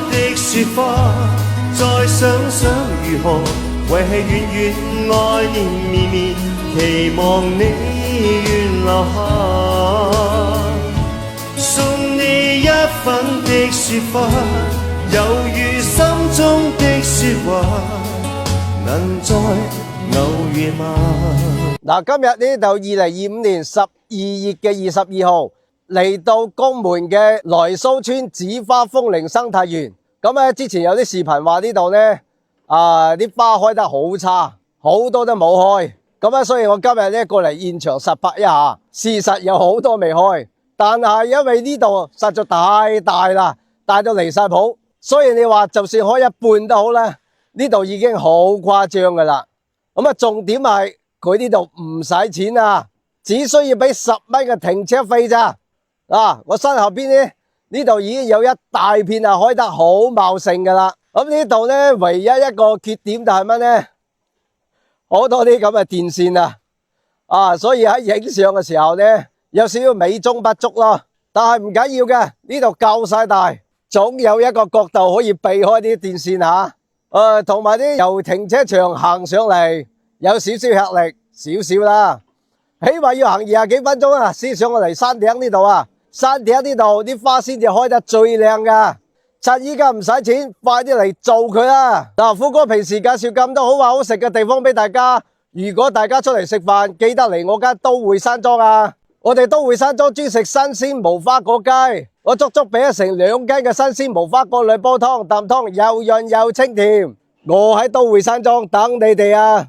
的雪花，再想想如何維繫遠遠愛念綿綿，期望你願留下。送你一份的雪花，猶如心中的說話，能在偶遇嗎？嗱，今日呢度2025年12月嘅22號嚟到江門嘅來蘇村紫花風鈴生態園。咁咧之前有啲視頻話呢度呢啲花開得好差，好多都冇開。咁咧所以我今日呢過嚟現場實拍一下，事實有好多未開，但係因為呢度實在太大啦，大到離晒譜，所以你話就算開一半都好啦，呢度已經好誇張噶啦。咁啊重點係佢呢度唔使錢啊，只需要俾10蚊嘅停車費咋。我身後邊呢度已經有一大片啊開得好茂盛噶啦。咁呢度呢唯一一個缺點就係乜呢？好多啲咁嘅電線所以喺影相嘅時候呢有少少美中不足咯。但係唔緊要嘅，呢度夠晒大，總有一個角度可以避開啲電線吓。同埋啲由停車場行上嚟有少少吃力，少少啦，起碼要行20幾分鐘啊，先上嚟山頂呢度啊。山頂呢度啲花先至開得最靚噶，趁依家唔使錢，快啲嚟做佢啦！嗱，富哥平時介紹咁多好話好食嘅地方俾大家，如果大家出嚟食飯，記得嚟我間都會山莊啊！我哋都會山莊專食新鮮無花果雞，我足足俾咗成2斤嘅新鮮無花果嚟煲湯，啖湯又潤又清甜。我喺都會山莊等你哋啊！